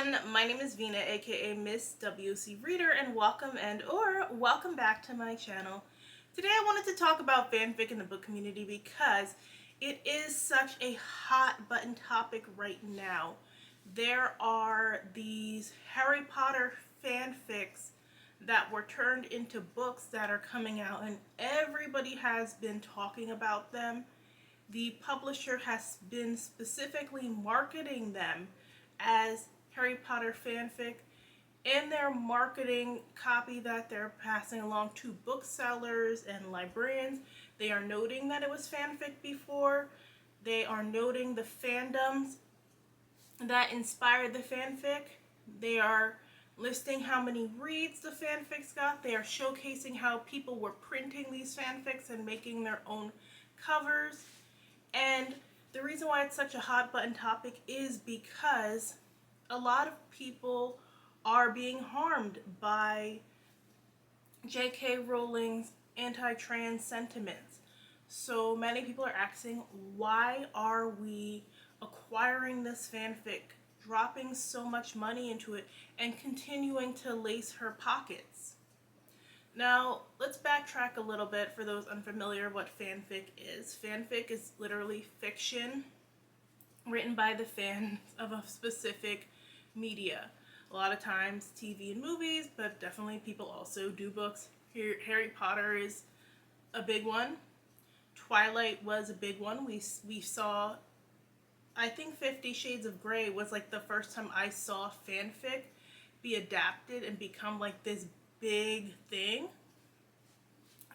everyone, my name is Vina, aka Miss WOCReader, and welcome back to my channel. Today I wanted to talk about fanfic in the book community because it is such a hot button topic right now. There are these Harry Potter fanfics that were turned into books that are coming out, and everybody has been talking about them. The publisher has been specifically marketing them as Harry Potter fanfic. In their marketing copy that they're passing along to booksellers and librarians, they are noting that it was fanfic before. They are noting the fandoms that inspired the fanfic. They are listing how many reads the fanfics got. They are showcasing how people were printing these fanfics and making their own covers. And the reason why it's such a hot button topic is because a lot of people are being harmed by J.K. Rowling's anti-trans sentiments. So many people are asking, why are we acquiring this fanfic, dropping so much money into it, and continuing to lace her pockets? Now, let's backtrack a little bit for those unfamiliar what fanfic is. Fanfic is literally fiction written by the fans of a specific media. A lot of times TV and movies, but definitely people also do books. Harry Potter is a big one. Twilight was a big one. We saw, I think 50 Shades of Grey was like the first time I saw fanfic be adapted and become like this big thing.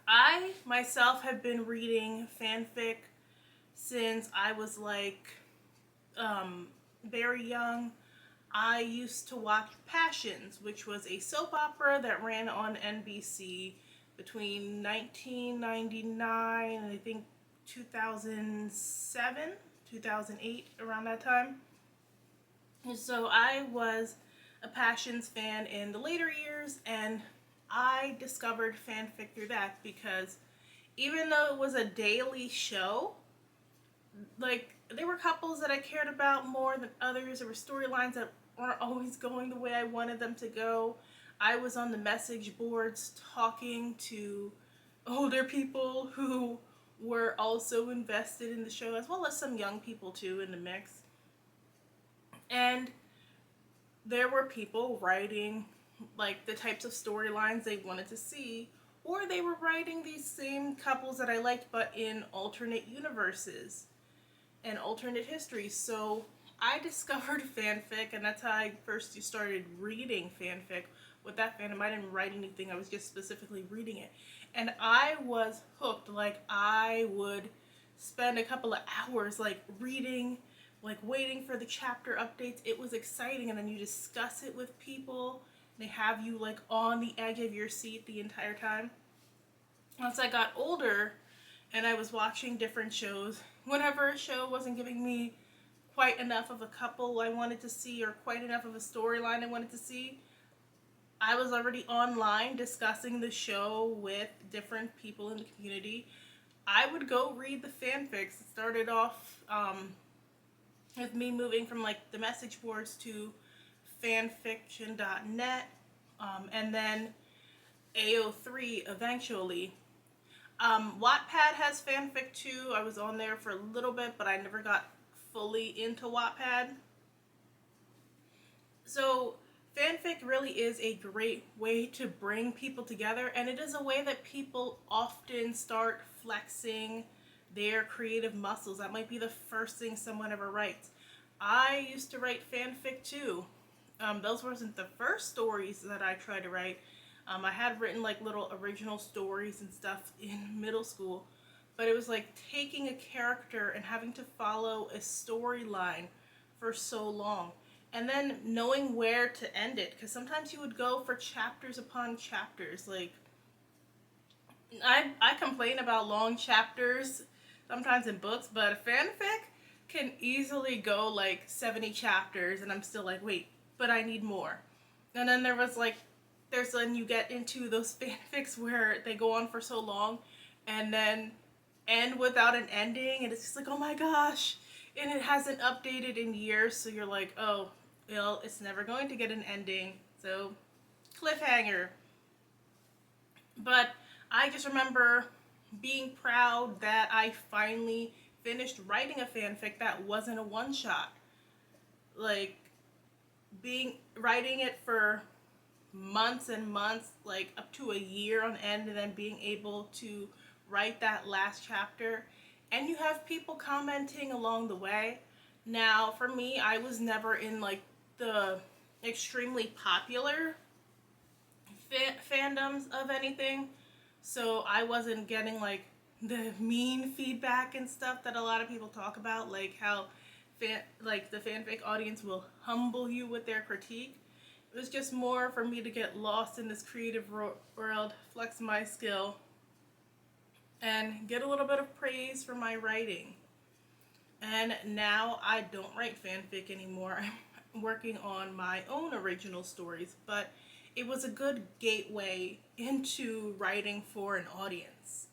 I myself have been reading fanfic since I was like very young. I used to watch Passions, which was a soap opera that ran on NBC between 1999 and I think 2007, 2008, around that time. And so I was a Passions fan in the later years, and I discovered fanfic through that because even though it was a daily show, like, there were couples that I cared about more than others. There were storylines that weren't always going the way I wanted them to go. I was on the message boards talking to older people who were also invested in the show, as well as some young people too in the mix. And there were people writing like the types of storylines they wanted to see, or they were writing these same couples that I liked but in alternate universes and alternate histories. So I discovered fanfic, and that's how I first started reading fanfic. With that fandom, I didn't write anything, I was just specifically reading it. And I was hooked. Like, I would spend a couple of hours like reading, like waiting for the chapter updates. It was exciting, and then you discuss it with people. They have you like on the edge of your seat the entire time. Once I got older and I was watching different shows, whenever a show wasn't giving me quite enough of a couple I wanted to see or quite enough of a storyline I wanted to see, I was already online discussing the show with different people in the community. I would go read the fanfics. It started off with me moving from like the message boards to fanfiction.net, and then AO3 eventually. Wattpad has fanfic too. I was on there for a little bit, but I never got fully into Wattpad. So fanfic really is a great way to bring people together, and it is a way that people often start flexing their creative muscles. That might be the first thing someone ever writes. I used to write fanfic too. Those wasn't the first stories that I tried to write. I had written like little original stories and stuff in middle school, but it was like taking a character and having to follow a storyline for so long, and then knowing where to end it, because sometimes you would go for chapters upon chapters. Like, I complain about long chapters sometimes in books, but a fanfic can easily go like 70 chapters, and I'm still like, wait, but I need more. And then there's when you get into those fanfics where they go on for so long and then end without an ending, and it's just like, oh my gosh, and it hasn't updated in years, so you're like, oh, it's never going to get an ending. So, cliffhanger. But I just remember being proud that I finally finished writing a fanfic that wasn't a one-shot. Like, writing it for months and months, like up to a year on end, and then being able to write that last chapter. And you have people commenting along the way. Now, for me, I was never in like the extremely popular fandoms of anything, so I wasn't getting like the mean feedback and stuff that a lot of people talk about, like how like the fanfic audience will humble you with their critique. It was just more for me to get lost in this creative world, flex my skill, and get a little bit of praise for my writing. And now I don't write fanfic anymore. I'm working on my own original stories, but it was a good gateway into writing for an audience.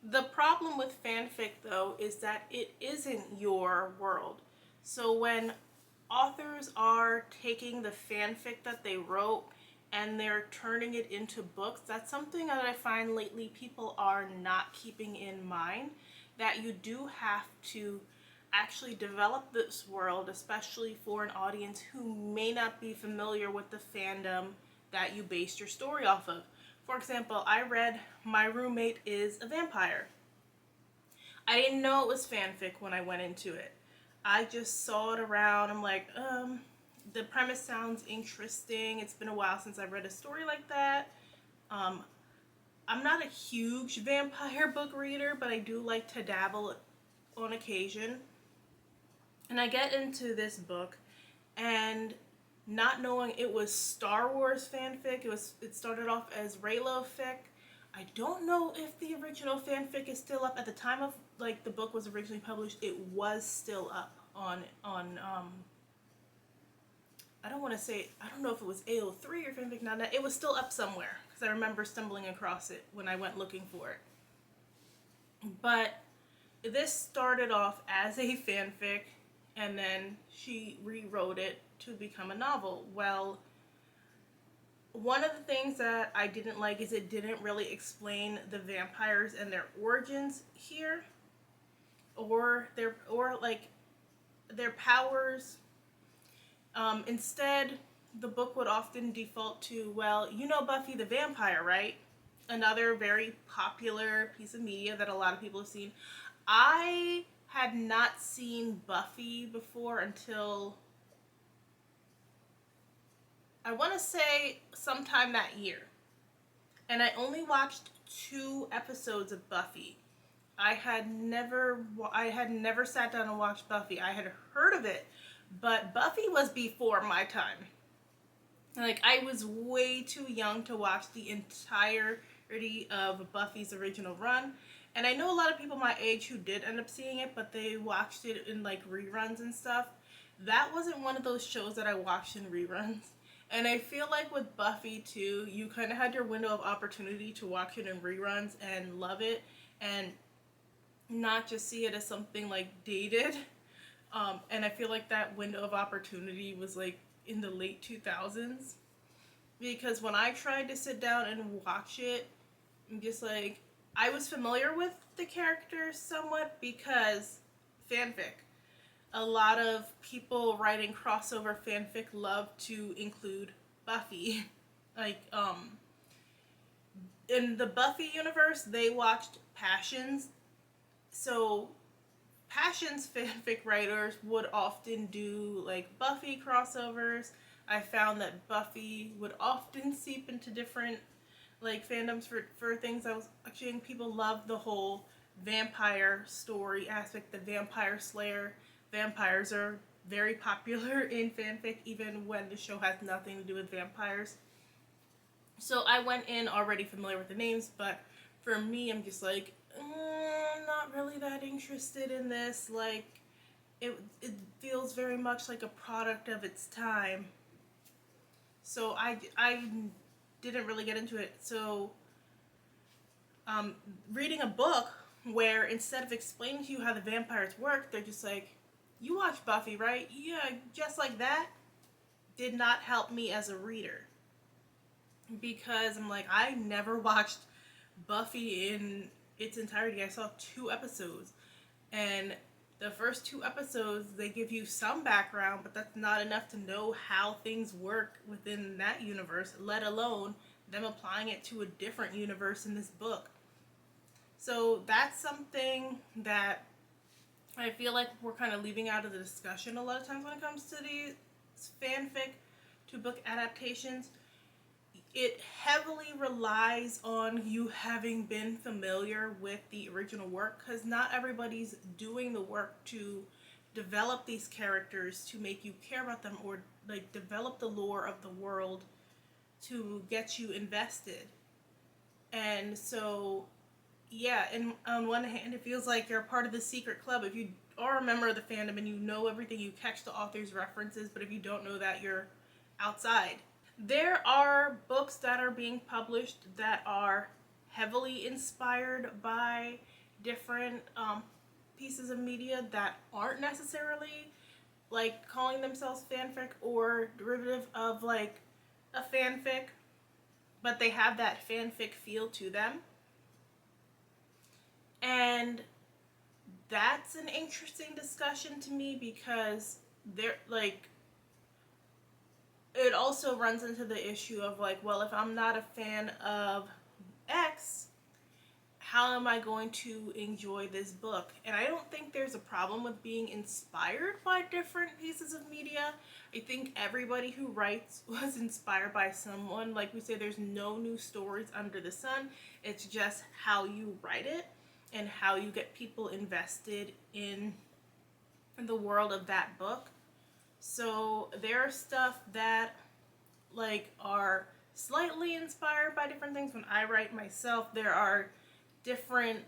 The problem with fanfic, though, is that it isn't your world. So when authors are taking the fanfic that they wrote and they're turning it into books, that's something that I find lately people are not keeping in mind, that you do have to actually develop this world, especially for an audience who may not be familiar with the fandom that you based your story off of. For example, I read My Roommate is a Vampire. I didn't know it was fanfic when I went into it. I just saw it around. I'm like, the premise sounds interesting. It's been a while since I've read a story like that. I'm not a huge vampire book reader, but I do like to dabble on occasion. And I get into this book, and not knowing it was Star Wars fanfic, it started off as Raylo fic. I don't know if the original fanfic is still up. At the time of like the book was originally published, it was still up on I don't want to say, I don't know if it was AO3 or Fanfic Now. It was still up somewhere because I remember stumbling across it when I went looking for it. But this started off as a fanfic, and then she rewrote it to become a novel. Well, one of the things that I didn't like is it didn't really explain the vampires and their origins here, or their powers. Instead, the book would often default to, well, you know Buffy the Vampire, right? Another very popular piece of media that a lot of people have seen. I had not seen Buffy before until, I want to say, sometime that year. And I only watched 2 episodes of Buffy. I had never sat down and watched Buffy. I had heard of it, but Buffy was before my time. Like, I was way too young to watch the entirety of Buffy's original run. And I know a lot of people my age who did end up seeing it, but they watched it in like reruns and stuff. That wasn't one of those shows that I watched in reruns. And I feel like with Buffy too, you kind of had your window of opportunity to watch it in reruns and love it, and not just see it as something like dated. And I feel like that window of opportunity was like in the late 2000s, because when I tried to sit down and watch it, I'm just like, I was familiar with the characters somewhat because fanfic. A lot of people writing crossover fanfic love to include Buffy. Like, in the Buffy universe, they watched Passions. So Passions fanfic writers would often do like Buffy crossovers. I found that Buffy would often seep into different like fandoms for things I was watching. People love the whole vampire story aspect, the vampire slayer. Vampires are very popular in fanfic, even when the show has nothing to do with vampires. So I went in already familiar with the names, but for me, I'm just like, I'm not really that interested in this. Like, it feels very much like a product of its time. So I didn't really get into it. So reading a book where instead of explaining to you how the vampires work, they're just like, you watch Buffy, right? Yeah, just like that. did not help me as a reader, because I'm like, I never watched Buffy in its entirety. I saw 2 episodes, and the first 2 episodes they give you some background, but that's not enough to know how things work within that universe, let alone them applying it to a different universe in this book. So that's something that I feel like we're kind of leaving out of the discussion a lot of times when it comes to these fanfic to book adaptations. It heavily relies on you having been familiar with the original work, because not everybody's doing the work to develop these characters to make you care about them, or like develop the lore of the world to get you invested. And so yeah, and on one hand it feels like you're a part of the secret club if you are a member of the fandom and you know everything, you catch the author's references, but if you don't know that, you're outside. There are books that are being published that are heavily inspired by different pieces of media that aren't necessarily like calling themselves fanfic or derivative of like a fanfic, but they have that fanfic feel to them. And that's an interesting discussion to me, because they're like, it also runs into the issue of like, well, if I'm not a fan of X, how am I going to enjoy this book? And I don't think there's a problem with being inspired by different pieces of media. I think everybody who writes was inspired by someone. Like we say, there's no new stories under the sun. It's just how you write it and how you get people invested in the world of that book. So there are stuff that like are slightly inspired by different things. When I write myself, there are different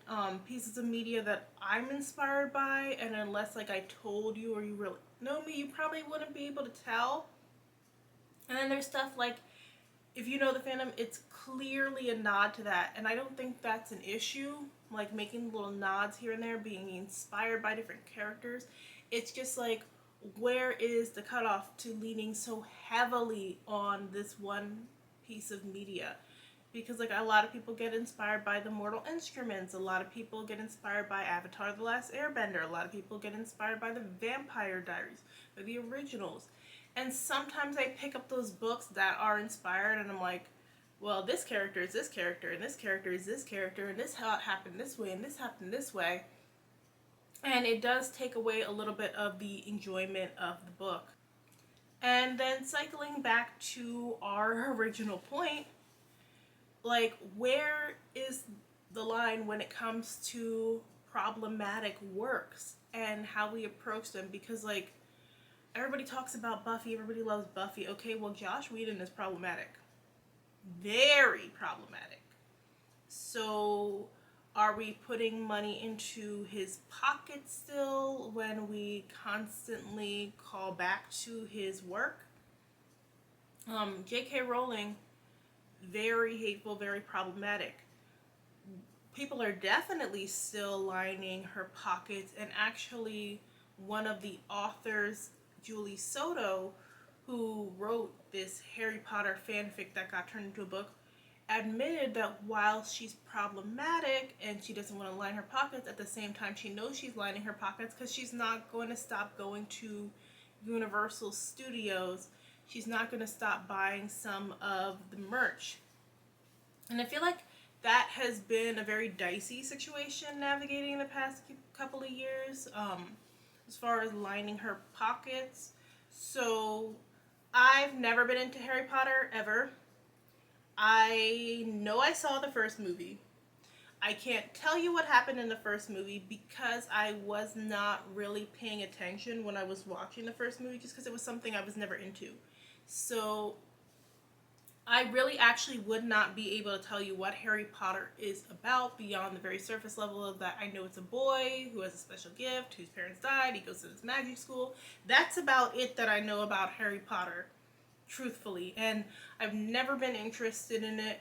pieces of media that I'm inspired by, and unless like I told you or you really know me, you probably wouldn't be able to tell. And then there's stuff like, if you know the fandom, it's clearly a nod to that, and I don't think that's an issue, like making little nods here and there, being inspired by different characters. It's just like, where is the cutoff to leaning so heavily on this one piece of media? Because like a lot of people get inspired by the Mortal Instruments, a lot of people get inspired by Avatar: The Last Airbender, a lot of people get inspired by the Vampire Diaries or the originals. And sometimes I pick up those books that are inspired and I'm like, well, this character is this character and this character is this character and this how it happened this way and this happened this way. And it does take away a little bit of the enjoyment of the book. And then cycling back to our original point, like, where is the line when it comes to problematic works and how we approach them? Because like, everybody talks about Buffy, everybody loves Buffy. Okay, well, Joss Whedon is problematic. Very problematic. So are we putting money into his pocket still when we constantly call back to his work? J.K. Rowling, very hateful, very problematic. People are definitely still lining her pockets, and actually one of the authors, Julie Soto, who wrote this Harry Potter fanfic that got turned into a book, admitted that while she's problematic and she doesn't want to line her pockets, at the same time she knows she's lining her pockets because she's not going to stop going to Universal Studios. She's not going to stop buying some of the merch. And I feel like that has been a very dicey situation navigating the past couple of years, as far as lining her pockets. So I've never been into Harry Potter ever. I know I saw the first movie. I can't tell you what happened in the first movie because I was not really paying attention when I was watching the first movie, just because it was something I was never into. So I really actually would not be able to tell you what Harry Potter is about beyond the very surface level of that. I know it's a boy who has a special gift, whose parents died, he goes to this magic school. That's about it that I know about Harry Potter, truthfully. And I've never been interested in it.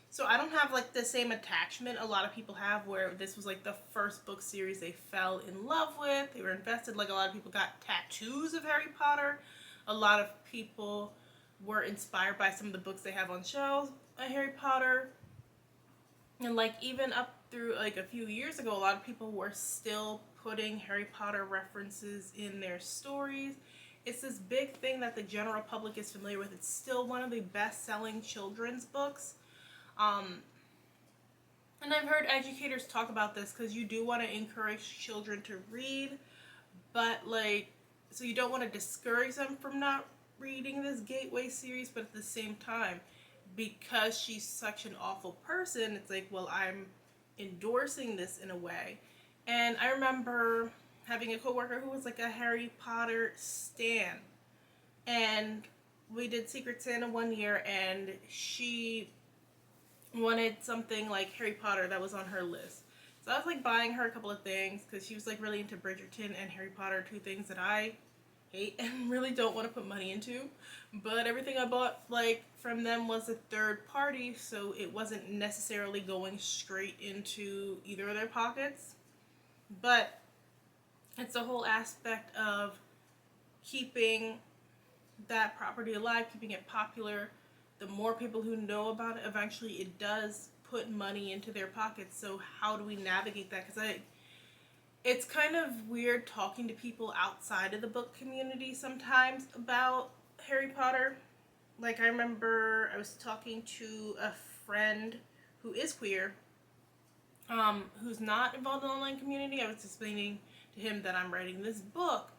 So I don't have like the same attachment a lot of people have, where this was like the first book series they fell in love with. They were invested. Like, a lot of people got tattoos of Harry Potter. A lot of people were inspired by some of the books they have on shelves at Harry Potter. And like even up through like a few years ago, a lot of people were still putting Harry Potter references in their stories. It's this big thing that the general public is familiar with. It's still one of the best-selling children's books. Um, and I've heard educators talk about this because you do want to encourage children to read, but like, so you don't want to discourage them from not reading this Gateway series, but at the same time, because she's such an awful person, it's like, well, I'm endorsing this in a way. And I remember having a coworker who was like a Harry Potter stan, and we did Secret Santa one year, and she wanted something like Harry Potter that was on her list. So I was like buying her a couple of things because she was like really into Bridgerton and Harry Potter, two things that I hate and really don't want to put money into. But everything I bought like from them was a third party, so it wasn't necessarily going straight into either of their pockets. But it's the whole aspect of keeping that property alive, keeping it popular. The more people who know about it, eventually it does put money into their pockets. So how do we navigate that? Because it's kind of weird talking to people outside of the book community sometimes about Harry Potter. Like I remember I was talking to a friend who is queer, who's not involved in the online community. I was explaining to him that I'm writing this book,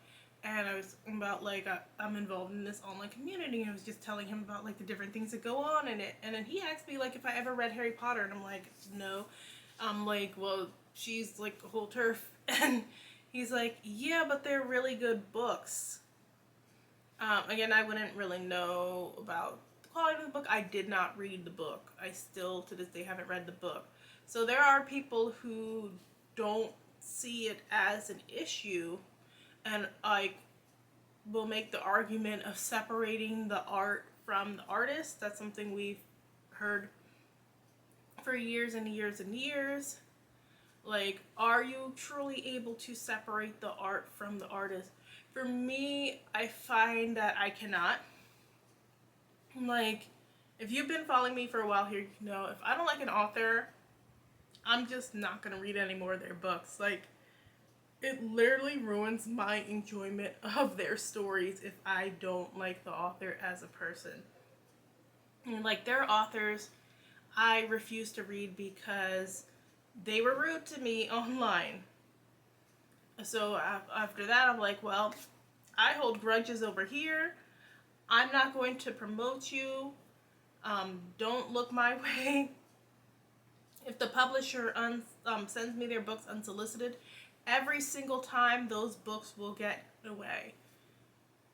and I was about like I'm involved in this online community, and I was just telling him about like the different things that go on in it. And then he asked me like if I ever read Harry Potter, and I'm like, no. I'm like, well, she's like a whole turf. And he's like, yeah, but they're really good books. Again, I wouldn't really know about the quality of the book. I did not read the book. I still to this day haven't read the book. So there are people who don't see it as an issue, and like will make the argument of separating the art from the artist. That's something we've heard for years and years and years. Like, are you truly able to separate the art from the artist? For me, I find that I cannot. Like, if you've been following me for a while here, you know if I don't like an author, I'm just not gonna read any more of their books. Like, it literally ruins my enjoyment of their stories if I don't like the author as a person. And like, there are authors I refuse to read because they were rude to me online. So after that, I'm like, well, I hold grudges over here. I'm not going to promote you. Don't look my way. If the publisher sends me their books unsolicited, every single time those books will get away.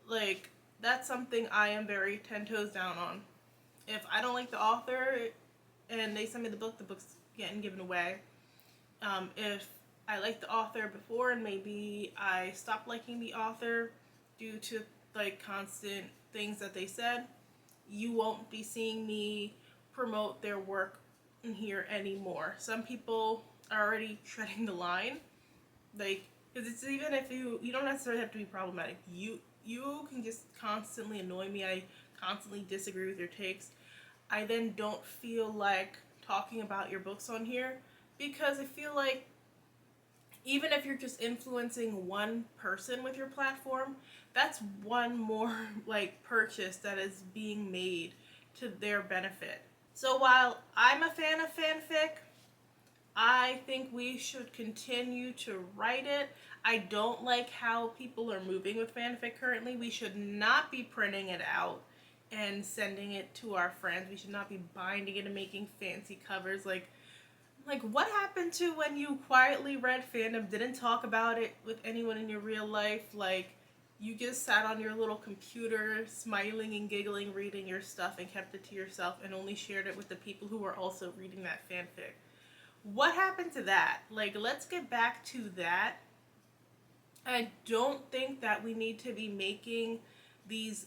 Like, that's something I am very 10 toes down on. If I don't like the author and they send me the book's getting given away. If I liked the author before and maybe I stopped liking the author due to like constant things that they said, you won't be seeing me promote their work in here anymore. Some people are already treading the line, like, because it's even if you don't necessarily have to be problematic. You can just constantly annoy me. I constantly disagree with your takes. I then don't feel like talking about your books on here because I feel like even if you're just influencing one person with your platform, that's one more like purchase that is being made to their benefit. So while I'm a fan of fanfic, I think we should continue to write it. I don't like how people are moving with fanfic currently. We should not be printing it out and sending it to our friends. We should not be binding it and making fancy covers. Like what happened to when you quietly read fandom, didn't talk about it with anyone in your real life? Like, you just sat on your little computer, smiling and giggling, reading your stuff, and kept it to yourself, and only shared it with the people who were also reading that fanfic. What happened to that? Like, let's get back to that. I don't think that we need to be making these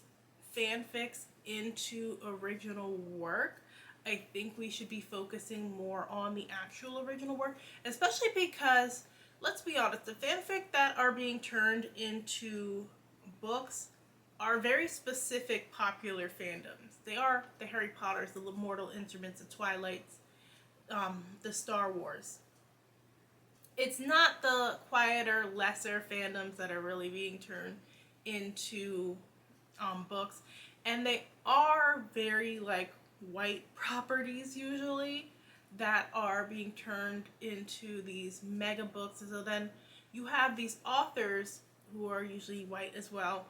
fanfics into original work. I think we should be focusing more on the actual original work, especially because, let's be honest, the fanfic that are being turned into books are very specific popular fandoms. They are the Harry Potters, the Mortal Instruments, the Twilights, the Star Wars. It's not the quieter, lesser fandoms that are really being turned into books, and they are very like white properties usually that are being turned into these mega books. And so then you have these authors who are usually white as well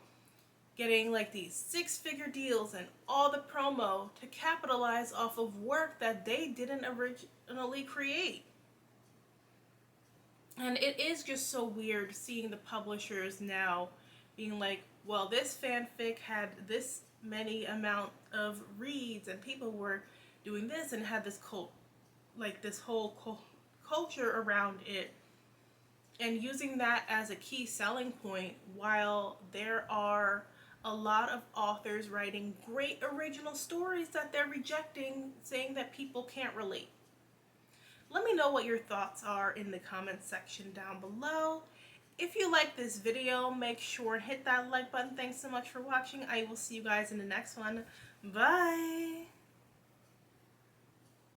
getting like these six-figure deals and all the promo to capitalize off of work that they didn't originally create. And it is just so weird seeing the publishers now being like, well, this fanfic had this many amount of reads and people were doing this and had this cult, like this whole culture around it, and using that as a key selling point, while there are a lot of authors writing great original stories that they're rejecting, saying that people can't relate. Let me know what your thoughts are in the comments section down below. If you like this video, make sure and hit that like button. Thanks so much for watching. I will see you guys in the next one. Bye!